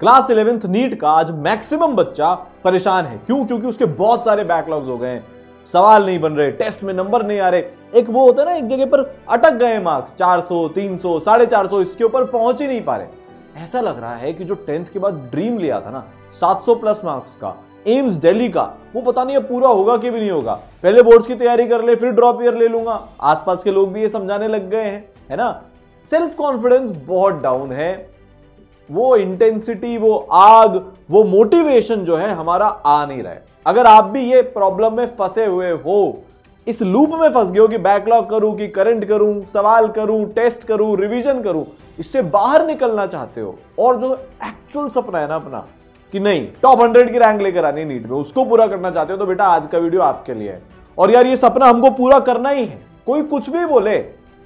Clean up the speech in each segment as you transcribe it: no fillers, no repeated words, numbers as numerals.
Class 11th NEET का आज maximum बच्चा परेशान है। क्यों? क्योंकि उसके बहुत सारे बैकलॉग्स हो गए हैं, सवाल नहीं बन रहे, टेस्ट में नंबर नहीं आ रहे। एक वो होता है ना, एक जगह पर अटक गए मार्क्स, 400, 300, 450, इसके ऊपर पहुंच ही नहीं पा रहे। ऐसा लग रहा है कि जो 10th के बाद ड्रीम लिया था ना 700 प्लस मार्क्स का, एम्स दिल्ली का, वो पता नहीं अब पूरा होगा कि भी नहीं होगा। पहले बोर्ड्स की तैयारी कर ले, फिर ड्रॉप ईयर ले लूंगा। आसपास के लोग भी ये समझाने लग गए हैं, है ना। सेल्फ कॉन्फिडेंस बहुत डाउन है, वो इंटेंसिटी, वो आग, वो मोटिवेशन जो है हमारा आ नहीं रहा है। अगर आप भी ये प्रॉब्लम में फंसे हुए हो, इस लूप में फंस गए हो कि बैकलॉग करूं कि करंट करूं, सवाल करूं, टेस्ट करूं, रिवीजन करूं, इससे बाहर निकलना चाहते हो और जो एक्चुअल सपना है ना अपना कि नहीं टॉप 100 की रैंक लेकर आनी नीट में, उसको पूरा करना चाहते हो, तो बेटा आज का वीडियो आपके लिए है। और यार ये सपना हमको पूरा करना ही है, कोई कुछ भी बोले।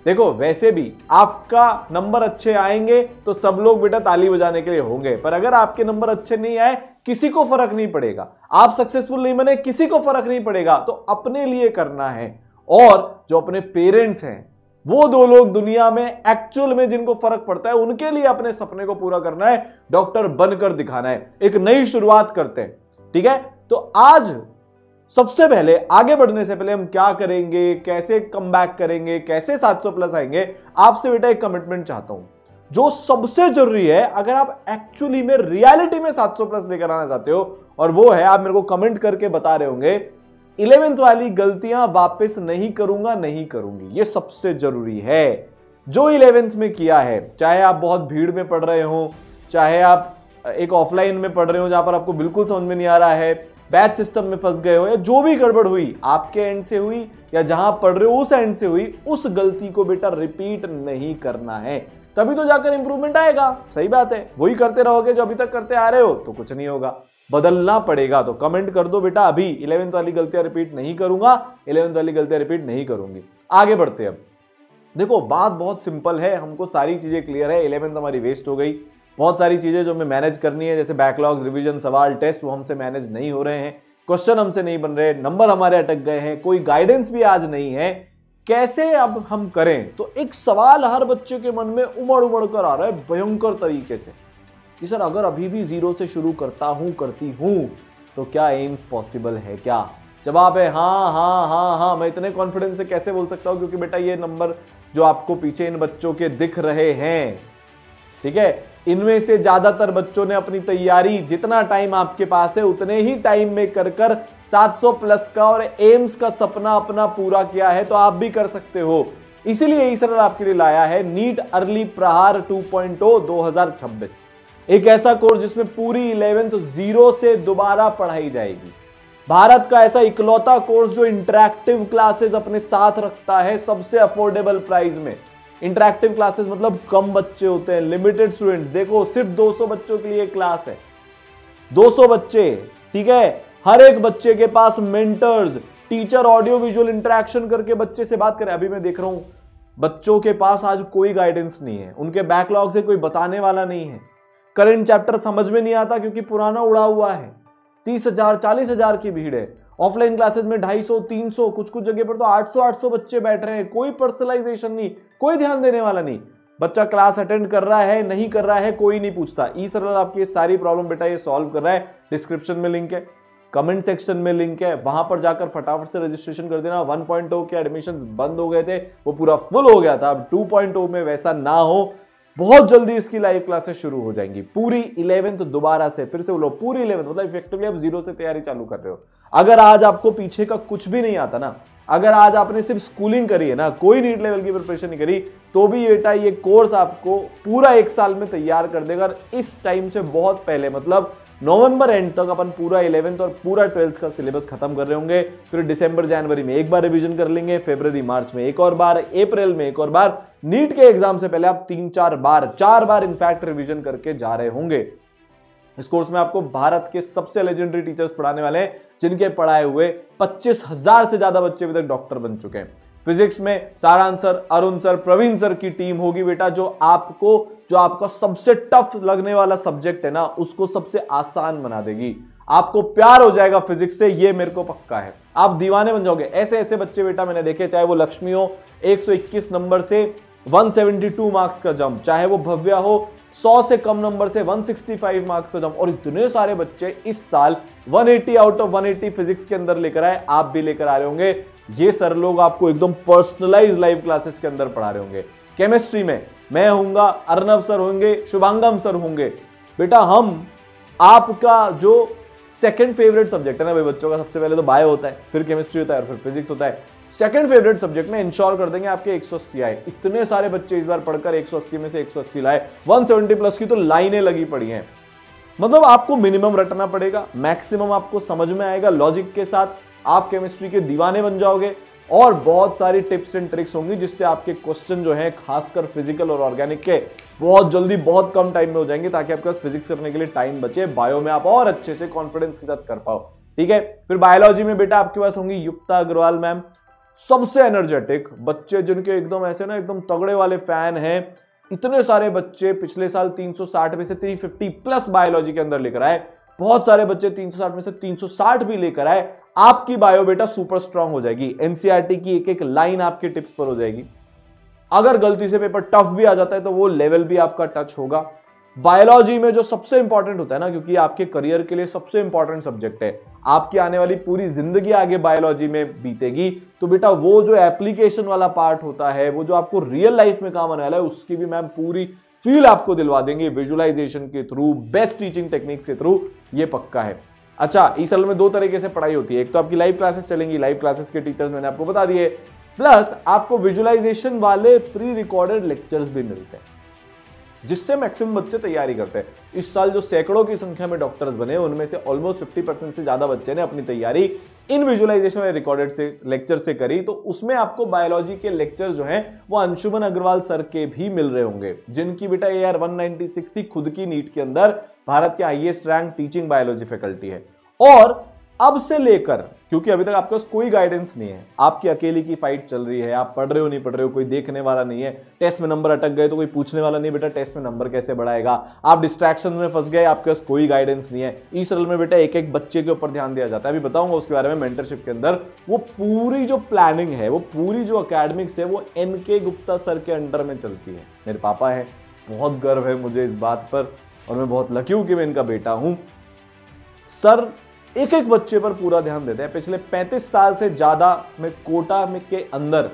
देखो वैसे भी आपका नंबर अच्छे आएंगे तो सब लोग बेटा ताली बजाने के लिए होंगे, पर अगर आपके नंबर अच्छे नहीं आए किसी को फर्क नहीं पड़ेगा। आप सक्सेसफुल नहीं बने किसी को फर्क नहीं पड़ेगा, तो अपने लिए करना है। और जो अपने पेरेंट्स हैं, वो 2 लोग दुनिया में एक्चुअल में जिनको फर्क पड़ता है, उनके लिए अपने सपने को पूरा करना है, डॉक्टर बनकर दिखाना है, एक नई शुरुआत करते हैं। ठीक है, तो आज सबसे पहले आगे बढ़ने से पहले हम क्या करेंगे, कैसे कम बैक करेंगे, कैसे 700 प्लस आएंगे, आपसे बेटा एक कमिटमेंट चाहता हूं जो सबसे जरूरी है। अगर आप एक्चुअली में रियलिटी में 700 प्लस लेकर आना चाहते हो, और वो है, आप मेरे को कमेंट करके बता रहे होंगे 11th वाली गलतियां वापस नहीं करूंगा, नहीं करूंगी। ये सबसे जरूरी है। जो 11th में किया है, चाहे आप बहुत भीड़ में पढ़ रहे हो, चाहे आप एक ऑफलाइन में पढ़ रहे हो जहां पर आपको बिल्कुल समझ में नहीं आ रहा है, बैच सिस्टम में फंस गए हो, या जो भी गड़बड़ हुई आपके एंड से हुई या जहां पढ़ रहे हो उस एंड से हुई, उस गलती को बेटा रिपीट नहीं करना है, तभी तो जाकर इंप्रूवमेंट आएगा। सही बात है, वही करते रहोगे जो अभी तक करते आ रहे हो तो कुछ नहीं होगा, बदलना पड़ेगा। तो कमेंट कर दो बेटा अभी 11th वाली गलतियां रिपीट नहीं करूंगा, 11th वाली गलतियां रिपीट नहीं करूंगी। आगे बढ़ते हैं। अब देखो बात बहुत सिंपल है, हमको सारी चीजें क्लियर है। 11th हमारी वेस्ट हो गई, बहुत सारी चीजें जो हमें मैनेज करनी है, जैसे बैकलॉग्स, रिवीजन, सवाल, टेस्ट, वो हमसे मैनेज नहीं हो रहे हैं, क्वेश्चन हमसे नहीं बन रहे, नंबर हमारे अटक गए हैं, कोई गाइडेंस भी आज नहीं है। कैसे अब हम करें? तो एक सवाल हर बच्चे के मन में उमड़ उमड़ कर आ रहा है भयंकर तरीके से कि सर अगर अभी भी 0 से शुरू करता हूं, करती हूं, तो क्या एम्स पॉसिबल है क्या? जवाब है हाँ हाँ हाँ हाँ। मैं इतने कॉन्फिडेंस से कैसे बोल सकता हूं, क्योंकि बेटा ये नंबर जो आपको पीछे इन बच्चों के दिख रहे हैं, ठीक है, इनमें से ज्यादातर बच्चों ने अपनी तैयारी जितना टाइम आपके पास है उतने ही टाइम में कर 700 प्लस का और एम्स का सपना अपना पूरा किया है। तो आप भी कर सकते हो। इसीलिए ईसरर आपके लिए लाया है नीट अर्ली प्रहार 2.0 2026, एक ऐसा कोर्स जिसमें पूरी 11th 0 से दोबारा पढ़ाई जाएगी। भारत का ऐसा इकलौता कोर्स जो इंटरैक्टिव क्लासेस अपने साथ रखता है सबसे अफोर्डेबल प्राइस में। इंटरैक्टिव क्लासेस मतलब कम बच्चे होते हैं, लिमिटेड स्टूडेंट्स। देखो सिर्फ 200 बच्चों के लिए क्लास है, 200 बच्चे, ठीक है। हर एक बच्चे के पास mentors, teacher audio visual interaction करके बच्चे से बात करें। अभी मैं देख रहा हूं बच्चों के पास आज कोई गाइडेंस नहीं है, उनके बैकलॉग से कोई बताने वाला नहीं है, करंट चैप्टर समझ में नहीं आता क्योंकि पुराना उड़ा हुआ है। 30,000 40,000 की भीड़ है। ऑफलाइन क्लासेस में 250 300, कुछ कुछ जगह पर तो 800 बच्चे बैठ रहे हैं। कोई पर्सनलाइजेशन नहीं, कोई ध्यान देने वाला नहीं। बच्चा क्लास अटेंड कर रहा है नहीं कर रहा है कोई नहीं पूछता। ईसरर आपकी सारी प्रॉब्लम बेटा ये सॉल्व कर रहा है। डिस्क्रिप्शन में लिंक है, कमेंट सेक्शन में लिंक है, वहां पर जाकर फटाफट से रजिस्ट्रेशन कर देना। 1.0 के एडमिशंस बंद हो गए थे, वो पूरा फुल हो गया था। अब 2.0 में वैसा ना हो, बहुत जल्दी इसकी लाइव क्लासेस शुरू हो जाएंगी। पूरी 11th दोबारा से, फिर से बोलो पूरी 11th, मतलब इफेक्टिवली आप 0 से तैयारी चालू कर रहे हो। अगर आज आपको पीछे का कुछ भी नहीं आता ना, अगर आज आपने सिर्फ स्कूलिंग करी है ना, कोई नीट लेवल की प्रिपरेशन नहीं करी, तो भी बेटा ये कोर्स आपको पूरा 1 साल में तैयार कर देगा। इस टाइम से बहुत पहले, मतलब नवंबर एंड तक अपन पूरा 11th और पूरा 12th का सिलेबस खत्म कर रहे होंगे। फिर दिसंबर जनवरी में एक बार रिवीजन कर लेंगे, फरवरी मार्च में एक और बार, अप्रैल में एक और बार। नीट के एग्जाम से पहले आप 3-4 बार, 4 बार इनफैक्ट रिवीजन करके जा रहे होंगे। इस कोर्स में आपको भारत के सबसे लेजेंडरी टीचर्स पढ़ाने वाले हैं, जिनके पढ़ाए हुए 25,000 से ज्यादा बच्चे अभी तक डॉक्टर बन चुके हैं। फिजिक्स में Saransh sir, Arun sir, Praveen sir की टीम होगी बेटा, जो आपका सबसे टफ लगने वाला सब्जेक्ट है ना, उसको सबसे आसान बना देगी। आपको प्यार हो जाएगा फिजिक्स से, ये मेरे को पक्का है। आप दीवाने बन जाओगे। ऐसे ऐसे बच्चे बेटा मैंने देखे, चाहे वो लक्ष्मी हो 121 नंबर से 172 मार्क्स का जंप, चाहे वो भव्या हो 100 से कम नंबर से 165 मार्क्स का जंप, और इतने सारे बच्चे इस साल 180 आउट ऑफ 180 फिजिक्स के अंदर लेकर आए। आप भी लेकर आ रहे होंगे, ये सर लोग आपको एकदम पर्सनलाइज लाइव क्लासेस के अंदर पढ़ा रहे होंगे। केमिस्ट्री में मैं होऊंगा, अर्नव सर होंगे, शुभांगम सर होंगे। बेटा हम आपका जो सेकंड फेवरेट सब्जेक्ट है ना भाई बच्चों का, सबसे पहले तो बायो होता है, फिर केमिस्ट्री होता है और फिर फिजिक्स होता है, सेकंड फेवरेट सब्जेक्ट में इंश्योर कर देंगे आपके 180 आए। इतने सारे बच्चे इस बार पढ़कर 180 में से 180 लाए, 170 प्लस की तो लाइनें लगी पड़ी हैं। मतलब आपको मिनिमम रटना पड़ेगा, मैक्सिमम आपको समझ में आएगा, लॉजिक के साथ आप केमिस्ट्री के दीवाने बन जाओगे, और बहुत सारी टिप्स एंड ट्रिक्स होंगी जिससे आपके क्वेश्चन जो है खासकर फिजिकल और ऑर्गेनिक के बहुत जल्दी बहुत कम टाइम में हो जाएंगे, ताकि आपके पास फिजिक्स करने के लिए टाइम बचे, बायो में आप और अच्छे से कॉन्फिडेंस के साथ कर पाओ। ठीक है, फिर बायोलॉजी में बेटा आपके पास होंगी युक्ता अग्रवाल मैम, सबसे एनर्जेटिक बच्चे जिनके एकदम ऐसे ना एकदम तगड़े वाले फैन हैं। इतने सारे बच्चे पिछले साल 360 में से 350 प्लस बायोलॉजी के अंदर लेकर आए, बहुत सारे बच्चे 360 में से 360 भी लेकर आए। आपकी बायो बेटा सुपर स्ट्रांग हो जाएगी, एनसीईआरटी की एक एक लाइन आपके टिप्स पर हो जाएगी। अगर गलती से पेपर टफ भी आ जाता है तो वो लेवल भी आपका टच होगा। बायोलॉजी में जो सबसे इंपॉर्टेंट होता है ना, क्योंकि आपके करियर के लिए सबसे इंपॉर्टेंट सब्जेक्ट है, आपकी आने वाली पूरी जिंदगी आगे बायोलॉजी में बीतेगी, तो बेटा वो जो एप्लीकेशन वाला पार्ट होता है, वो जो आपको रियल लाइफ में काम आने वाला है, उसकी भी मैम पूरी फील आपको दिलवा देंगे विजुअलाइजेशन के थ्रू, बेस्ट टीचिंग टेक्निक्स के थ्रू, ये पक्का है। अच्छा, इस साल में दो तरीके से पढ़ाई होती है, एक तो आपकी लाइव क्लासेस चलेंगी, लाइव क्लासेस के टीचर्स मैंने आपको बता दिए, प्लस आपको विजुअलाइजेशन वाले प्री रिकॉर्डेड लेक्चर्स भी मिलते हैं, जिससे मैक्सिमम बच्चे तैयारी करते हैं। इस साल जो सैकड़ों की संख्या में डॉक्टर्स बने, उनमें से ऑलमोस्ट 50% से ज्यादा बच्चे ने अपनी तैयारी इन विजुअलाइजेशन वाले रिकॉर्डेड से लेक्चर से करी। तो उसमें आपको बायोलॉजी के लेक्चर जो हैं वो अंशुमन अग्रवाल सर के भी मिल रहे होंगे, जिनकी बेटा AR 196 थी, खुद की नीट के अंदर भारत के highest rank teaching biology faculty है। और अब से लेकर, क्योंकि अभी तक आपके पास कोई गाइडेंस नहीं है, आपकी अकेली की फाइट चल रही है, आप पढ़ रहे हो नहीं पढ़ रहे हो, कोई देखने वाला नहीं है, टेस्ट में नंबर अटक गए तो कोई पूछने वाला नहीं बेटा टेस्ट में नंबर कैसे बढ़ाएगा, आप डिस्ट्रैक्शन में फंस गए, आपके पास कोई गाइडेंस नहीं है। इस सरल में बेटा एक एक बच्चे के ऊपर ध्यान दिया जाता है, अभी बताऊंगा उसके बारे में मेंटरशिप के अंदर। वो पूरी जो प्लानिंग है, वो पूरी जो अकेडमिक्स है, वो NK गुप्ता सर के अंडर में चलती है। मेरे पापा है, बहुत गर्व है मुझे इस बात पर, और मैं बहुत लकी हूं कि मैं इनका बेटा हूं। सर एक एक बच्चे पर पूरा ध्यान देते हैं। पिछले 35 साल से ज्यादा में कोटा में के अंदर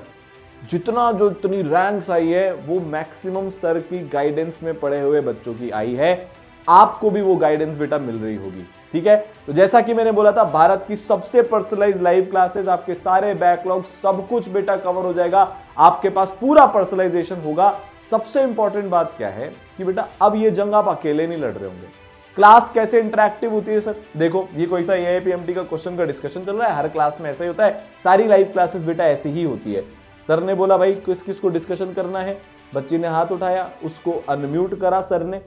जितनी रैंक्स आई है, वो मैक्सिमम सर की गाइडेंस में पढ़े हुए बच्चों की आई है। आपको भी वो गाइडेंस बेटा मिल रही होगी। ठीक है, तो जैसा कि मैंने बोला था, भारत की सबसे पर्सनलाइज लाइव क्लासेस, आपके सारे बैकलॉग सब कुछ बेटा कवर हो जाएगा, आपके पास पूरा पर्सनलाइजेशन होगा। सबसे इंपॉर्टेंट बात क्या है कि बेटा अब ये जंग आप अकेले नहीं लड़ रहे होंगे। क्लास कैसे इंटरैक्टिव होती है सर? देखो, ये कोई सा AIPMT का क्वेश्चन का डिस्कशन चल रहा है, हर क्लास में ऐसा ही होता है, सारी लाइव क्लासेस बेटा ऐसी ही होती है। सर ने बोला भाई किस किस को डिस्कशन करना है, बच्ची ने हाथ उठाया, उसको अनम्यूट करा सर ने,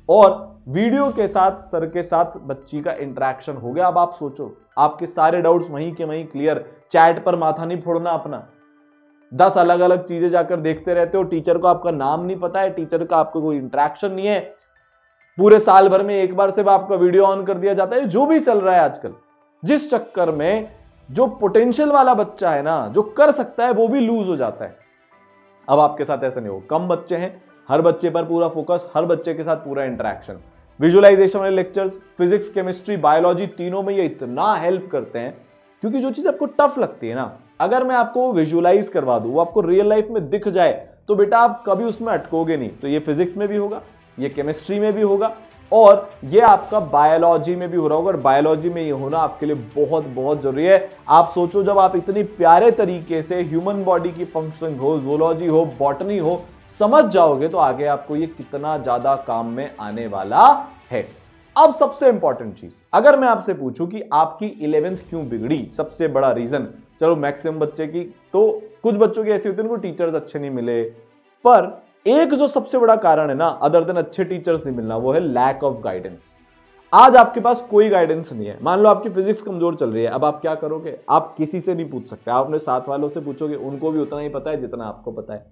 और वीडियो के साथ सर के साथ बच्ची का इंटरेक्शन हो गया। अब आप सोचो, आपके सारे डाउट्स वहीं के वहीं क्लियर, चैट पर माथा नहीं फोड़ना अपना, 10 अलग अलग चीजें जाकर देखते रहते हो, टीचर को आपका नाम नहीं पता है, टीचर का आपको कोई इंटरेक्शन नहीं है, पूरे साल भर में एक बार सिर्फ आपका वीडियो ऑन कर दिया जाता है, जो भी चल रहा है आजकल, जिस चक्कर में जो पोटेंशियल वाला बच्चा है ना, जो कर सकता है, वो भी लूज हो जाता है। अब आपके साथ ऐसा नहीं हो, कम बच्चे हैं, हर बच्चे पर पूरा फोकस, हर बच्चे के साथ पूरा इंटरेक्शन। विजुअलाइजेशन वाले लेक्चर्स, फिजिक्स, केमिस्ट्री, बायोलॉजी, तीनों में ये इतना हेल्प करते हैं, क्योंकि जो चीज आपको टफ लगती है ना, अगर मैं आपको विजुअलाइज करवा दूं, वो आपको रियल लाइफ में दिख जाए, तो बेटा आप कभी उसमें अटकोगे नहीं। तो ये फिजिक्स में भी होगा, ये केमिस्ट्री में भी होगा, और ये आपका बायोलॉजी में भी हो रहा होगा। और बायोलॉजी में ये होना आपके लिए बहुत बहुत जरूरी है। आप सोचो, जब आप इतनी प्यारे तरीके से ह्यूमन बॉडी की फंक्शनिंग हो, ज़ूलॉजी हो, बॉटनी हो, समझ जाओगे, तो आगे आपको ये कितना ज्यादा काम में आने वाला है। अब सबसे इंपॉर्टेंट चीज, अगर मैं आपसे पूछूं कि आपकी 11th क्यों बिगड़ी, सबसे बड़ा रीजन, चलो मैक्सिमम बच्चे की, तो कुछ बच्चों की ऐसी होती है उनको टीचर्स अच्छे नहीं मिले, पर एक जो सबसे बड़ा कारण है ना, अदर देन अच्छे टीचर्स नहीं मिलना, वो है लैक ऑफ गाइडेंस। आज आपके पास कोई गाइडेंस नहीं है। मान लो आपकी फिजिक्स कमजोर चल रही है, अब आप क्या करोगे? आप किसी से नहीं पूछ सकते, आप अपने साथ वालों से पूछोगे, उनको भी उतना ही पता है जितना आपको पता है।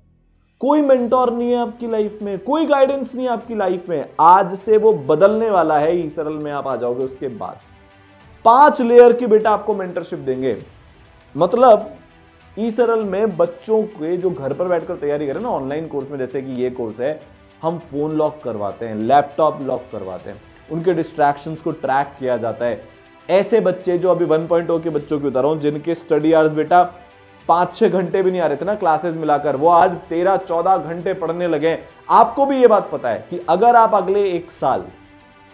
कोई मेंटोर नहीं है आपकी लाइफ में, कोई गाइडेंस नहीं है आपकी लाइफ में। आज से वो बदलने वाला है, ई सरल में आप आ जाओगे उसके बाद। 5 लेयर की बेटा आपको मेंटरशिप देंगे। मतलब ई सरल में बच्चों के जो घर पर बैठकर तैयारी करें ना ऑनलाइन कोर्स में, जैसे कि ये कोर्स है, हम फोन लॉक करवाते हैं, लैपटॉप लॉक करवाते हैं, उनके डिस्ट्रैक्शंस को ट्रैक किया जाता है। ऐसे बच्चे जो अभी 1.0 के बच्चों की बता रहा हूं, जिनके स्टडी आवर्स बेटा 5-6 घंटे भी नहीं आ रहे थे ना क्लासेस मिलाकर, वो आज 13-14 घंटे पढ़ने लगे। आपको भी ये बात पता है कि अगर आप अगले 1 साल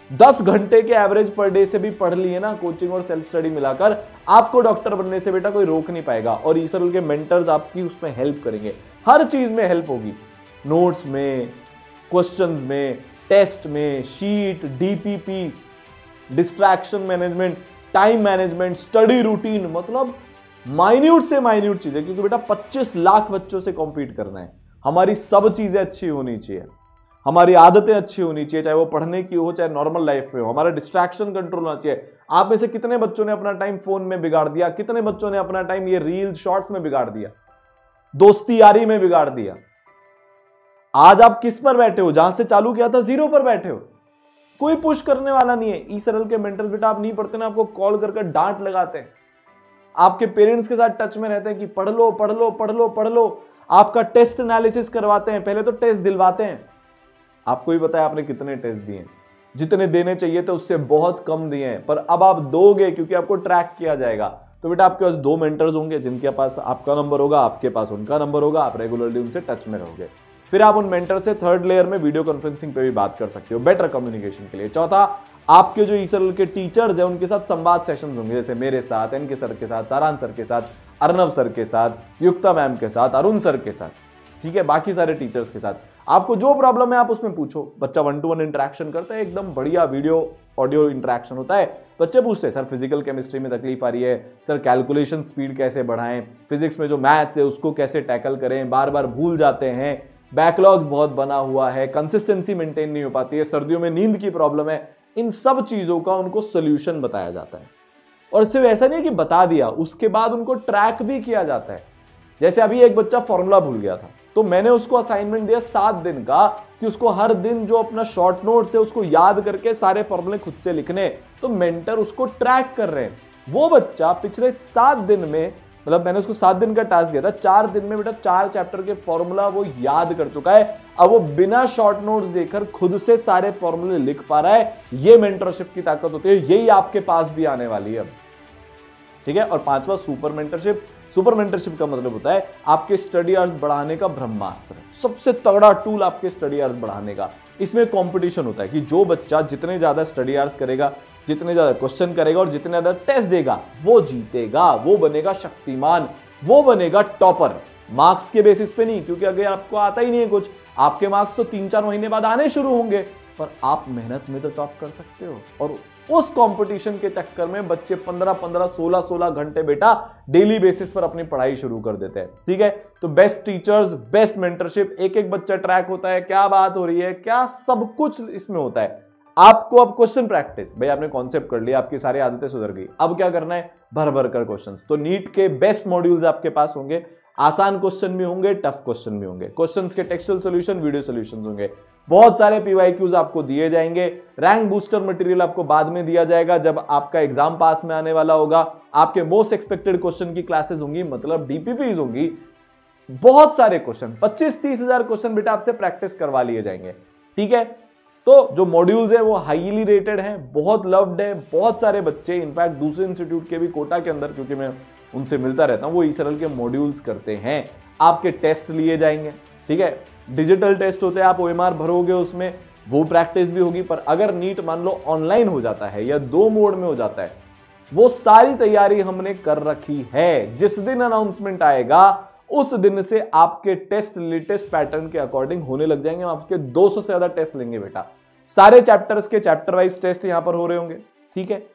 10 घंटे के एवरेज पर डे से भी पढ़ लिए ना कोचिंग और सेल्फ स्टडी मिलाकर, आपको डॉक्टर बनने से बेटा कोई रोक नहीं पाएगा। और ई सरल के मेंटर्स आपकी उसमें हेल्प करेंगे, हर चीज में हेल्प होगी, नोट्स में, क्वेश्चंस में, टेस्ट में, sheet, DPP, distraction management, time management, study routine, मतलब माइन्यूट से माइन्यूट चीजें, क्योंकि बेटा 25 लाख बच्चों से कॉम्पीट करना है। हमारी सब चीजें अच्छी होनी चाहिए, हमारी आदतें अच्छी होनी चाहिए, चाहे वो पढ़ने की हो चाहे नॉर्मल लाइफ में हो, हमारा डिस्ट्रैक्शन कंट्रोल होना चाहिए। आप में से कितने बच्चों ने अपना टाइम फोन में बिगाड़ दिया, कितने बच्चों ने अपना टाइम ये रील शॉर्ट्स में बिगाड़ दिया, दोस्ती यारी में बिगाड़ दिया। आज आप किस पर बैठे हो, जहां से चालू किया था 0 पर बैठे हो, कोई पुश करने वाला नहीं है। ई सरल के मेंटर्स बेटा आप नहीं पढ़ते ना, आपको कॉल करके डांट लगाते हैं, आपके पेरेंट्स के साथ टच में रहते हैं कि पढ़ लो पढ़ लो पढ़ लो पढ़ लो, आपका टेस्ट एनालिसिस करवाते हैं, पहले तो टेस्ट दिलवाते हैं। आपको ही पता है आपने कितने टेस्ट दिए, जितने देने चाहिए थे उससे बहुत कम दिए हैं, पर अब आप दोगे क्योंकि आपको ट्रैक किया जाएगा। तो बेटा आपके पास 2 मेंटर्स होंगे, जिनके पास आपका नंबर होगा, आपके पास उनका नंबर होगा, आप रेगुलरली उनसे टच में रहोगे। फिर आप उन मेंटर से 3rd लेयर में वीडियो कॉन्फ्रेंसिंग पे भी बात कर सकते हो बेटर कम्युनिकेशन के लिए। चौथा, आपके जो ई सरल के टीचर्स हैं उनके साथ संवाद सेशंस होंगे, जैसे मेरे साथ, एनके सर के साथ, सारांश सर के साथ, अर्नव सर के साथ, युक्ता मैम के साथ, अरुण सर के साथ, ठीक है, बाकी सारे टीचर्स के साथ। आपको जो प्रॉब्लम है आप उसमें पूछो। बच्चा 1-to-1 इंटरेक्शन करता है, एकदम बढ़िया वीडियो ऑडियो इंटरेक्शन होता है। बच्चे पूछते हैं सर फिजिकल केमिस्ट्री में तकलीफ आ रही है, सर कैलकुलेशन स्पीड कैसे बढ़ाएं, फिजिक्स में जो मैथ्स है उसको कैसे टैकल करें, बार बार भूल जाते हैं, बैकलॉग्स बहुत बना हुआ है, कंसिस्टेंसी मेंटेन नहीं हो पाती है, सर्दियों में नींद की प्रॉब्लम है। इन सब चीजों का उनको सोल्यूशन बताया जाता है। और सिर्फ ऐसा नहीं कि बता दिया, उसके बाद उनको ट्रैक भी किया जाता है। जैसे अभी एक बच्चा फॉर्मूला भूल गया था, तो मैंने उसको असाइनमेंट दिया 7 दिन का कि उसको हर दिन जो अपना शॉर्ट नोट्स है उसको याद करके सारे फॉर्मूले खुद से लिखने। तो मेंटर उसको ट्रैक कर रहे हैं। वो बच्चा पिछले 7 दिन में, मतलब मैंने उसको 7 दिन का टास्क दिया था, 4 दिन में बेटा 4 चैप्टर के फॉर्मूला वो याद कर चुका है। अब वो बिना शॉर्ट नोट्स देकर खुद से सारे फॉर्मूले लिख पा रहा है। ये मेंटरशिप की ताकत होती है, यही आपके पास भी आने वाली है अब, ठीक है। और 5वां सुपर मेंटरशिप। सुपर मेंटरशिप का मतलब होता है आपके स्टडी आवर्स बढ़ाने का ब्रह्मास्त्र, सबसे तगड़ा टूल आपके स्टडी आवर्स बढ़ाने का। इसमें कंपटीशन होता है कि जो बच्चा जितने ज्यादा स्टडी आवर्स करेगा, जितने ज्यादा क्वेश्चन करेगा और जितने ज्यादा टेस्ट देगा, वो जीतेगा, वो बनेगा शक्तिमान, वो बनेगा टॉपर। मार्क्स के बेसिस पे नहीं, क्योंकि अगर आपको आता ही नहीं है कुछ, आपके मार्क्स तो 3-4 महीने बाद आने शुरू होंगे, पर आप मेहनत में तो टॉप कर सकते हो। और उस कंपटीशन के चक्कर में बच्चे 15-15, 16-16 घंटे बेटा डेली बेसिस पर अपनी पढ़ाई शुरू कर देते हैं, ठीक है। तो बेस्ट टीचर्स, बेस्ट मेंटरशिप, एक एक बच्चा ट्रैक होता है, क्या बात हो रही है, क्या सब कुछ इसमें होता है। आपको अब क्वेश्चन प्रैक्टिस, भाई आपने कॉन्सेप्ट कर लिया, आपकी सारी आदतें सुधर गई, अब क्या करना है, भर भर कर क्वेश्चंस। तो नीट के बेस्ट मॉड्यूल्स आपके पास होंगे, आसान क्वेश्चन भी होंगे, टफ क्वेश्चन भी होंगे, क्वेश्चंस के टेक्सचुअल सॉल्यूशन, वीडियो सॉल्यूशंस होंगे, बहुत सारे पीवाईक्यूज आपको दिए जाएंगे। रैंक बूस्टर मटेरियल आपको बाद में दिया जाएगा जब आपका एग्जाम पास में आने वाला होगा। आपके मोस्ट एक्सपेक्टेड क्वेश्चन की क्लासेस होंगी, मतलब डीपीपीज होंगी, बहुत सारे क्वेश्चन, 25-30 हजार क्वेश्चन बेटा आपसे प्रैक्टिस करवा लिए जाएंगे, ठीक है। तो जो मॉड्यूल्स है वो हाईली रेटेड हैं, बहुत लव्ड है, बहुत सारे बच्चे, इनफैक्ट दूसरे इंस्टीट्यूट के भी कोटा के अंदर, क्योंकि मैं उनसे मिलता रहता हूं, वो ई सरल के मॉड्यूल्स करते हैं। आपके टेस्ट लिए जाएंगे, ठीक है, डिजिटल टेस्ट होते हैं, आप ओएमआर भरोगे उसमें, वो प्रैक्टिस भी होगी। पर अगर नीट मान लो ऑनलाइन हो जाता है या 2 मोड में हो जाता है, वो सारी तैयारी हमने कर रखी है। जिस दिन अनाउंसमेंट आएगा उस दिन से आपके टेस्ट लेटेस्ट पैटर्न के अकॉर्डिंग होने लग जाएंगे। हम आपके 200 से ज्यादा टेस्ट लेंगे बेटा, सारे चैप्टर्स के चैप्टर वाइज टेस्ट यहां पर हो रहे होंगे, ठीक है।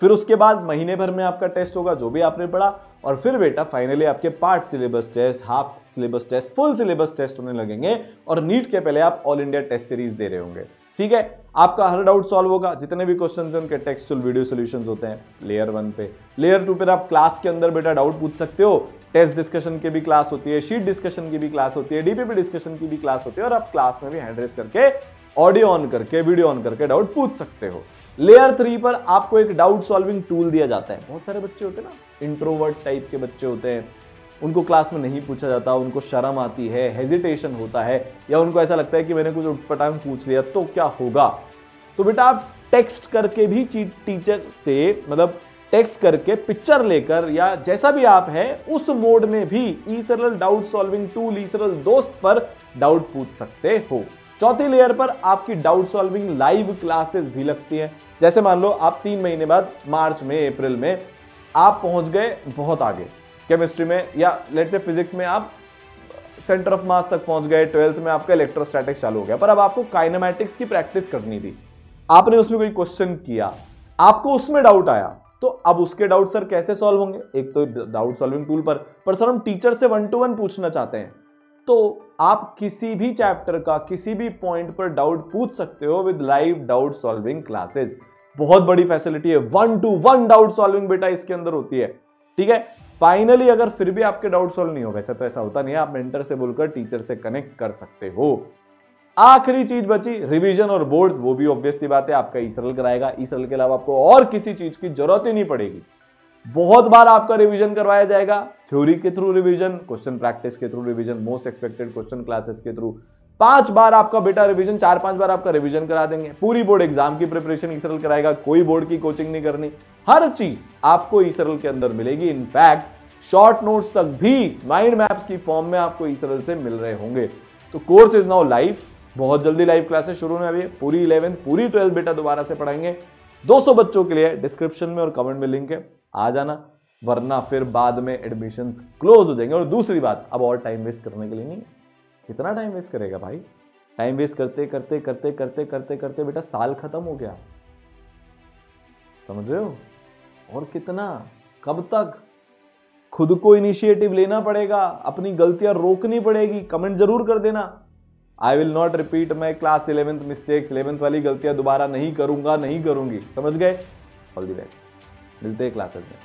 फिर उसके बाद महीने भर में आपका टेस्ट होगा जो भी आपने पढ़ा, और फिर बेटा फाइनली आपके part syllabus test, half syllabus test, full syllabus test होने लगेंगे। और नीट के पहले आप ऑल इंडिया टेस्ट सीरीज दे रहे होंगे, ठीक है। आपका हर डाउट सॉल्व होगा, जितने भी क्वेश्चंस हैं उनके टेक्सचुअल वीडियो सॉल्यूशंस होते हैं लेयर 1 पे। लेयर 2 पे आप क्लास के अंदर बेटा डाउट पूछ सकते हो, टेस्ट डिस्कशन की भी क्लास होती है, शीट डिस्कशन की भी क्लास होती है, डीपीपी डिस्कशन की भी क्लास होती है, और आप क्लास में भी हैंड रेस करके, ऑडियो ऑन करके, वीडियो ऑन करके डाउट पूछ सकते हो। लेयर 3 पर आपको एक डाउट सॉल्विंग टूल दिया जाता है। बहुत सारे बच्चे होते हैं ना, इंट्रोवर्ट टाइप के बच्चे होते हैं, उनको क्लास में नहीं पूछा जाता, उनको शर्म आती है, हेजिटेशन होता है, या उनको ऐसा लगता है कि मैंने कुछ उटपटांग पूछ लिया तो क्या होगा, तो बेटा आप टेक्स्ट करके भी टीचर से, मतलब टेक्स्ट करके पिक्चर लेकर या जैसा भी आप है उस मोड में भी eSaral doubt solving tool eSaral दोस्त पर डाउट पूछ सकते हो। चौथी लेयर पर आपकी डाउट सॉल्विंग लाइव क्लासेस भी लगती है। जैसे मान लो आप 3 महीने बाद मार्च में, अप्रैल में आप पहुंच गए बहुत आगे केमिस्ट्री में, या लेट्स से फिजिक्स में आप सेंटर ऑफ मास तक पहुंच गए, 12th में आपका इलेक्ट्रोस्टैटिक्स चालू हो गया, पर अब आपको काइनेमैटिक्स की प्रैक्टिस करनी थी, आपने उसमें कोई क्वेश्चन किया, आपको उसमें डाउट आया, तो अब उसके डाउट सर कैसे सॉल्व होंगे? एक तो डाउट सॉल्विंग टूल पर सर हम टीचर से 1-to-1 पूछना चाहते हैं, तो आप किसी भी चैप्टर का किसी भी पॉइंट पर डाउट पूछ सकते हो with live doubt solving classes. बहुत बड़ी फैसिलिटी है, 1-to-1 डाउट सॉल्विंग बेटा इसके अंदर होती है, ठीक है। फाइनली अगर फिर भी आपके डाउट सॉल्व नहीं हो, वैसे तो ऐसा होता नहीं है, आप मेंटर से बोलकर टीचर से कनेक्ट कर सकते हो। आखिरी चीज बची रिवीजन और बोर्ड्स, वो भी ऑब्वियस सी बात है आपका ईसरल कराएगा, ईसरल के अलावा आपको और किसी चीज की जरूरत ही नहीं पड़ेगी। बहुत बार आपका रिवीजन करवाया जाएगा, थ्योरी के थ्रू रिवीजन, क्वेश्चन प्रैक्टिस के through revision, most expected question classes के थ्रू 5 बार आपका बेटा रिवीजन, 4-5 बार आपका रिवीजन करा देंगे। पूरी बोर्ड एग्जाम की प्रिपरेशन ईसरल कराएगा, कोई बोर्ड की कोचिंग नहीं करनी, हर चीज आपको ईसरल के अंदर मिलेगी। इनफैक्ट शॉर्ट नोट्स तक भी माइंड मैप्स की फॉर्म में आपको ईसरल से मिल रहे होंगे। तो कोर्स इज नाउ लाइव, बहुत जल्दी लाइव क्लासेस शुरू होने वाली है, पूरी 11th पूरी 12th बेटा दोबारा से पढ़ाएंगे। 200 बच्चों के लिए डिस्क्रिप्शन में और कमेंट में लिंक है, आ जाना, वरना फिर बाद में एडमिशंस क्लोज हो जाएंगे। और दूसरी बात, अब और टाइम वेस्ट करने के लिए नहीं, कितना टाइम वेस्ट करेगा भाई, टाइम वेस्ट करते करते करते करते करते करते बेटा साल खत्म हो गया, समझ रहे हो? और कितना, कब तक? खुद को इनिशिएटिव लेना पड़ेगा, अपनी गलतियां रोकनी पड़ेगी। कमेंट जरूर कर देना, I will not repeat my class 11th mistakes, 11th वाली गलतियां दोबारा नहीं करूंगा, नहीं करूंगी, समझ गए? ऑल द बेस्ट, मिलते हैं क्लासेस में।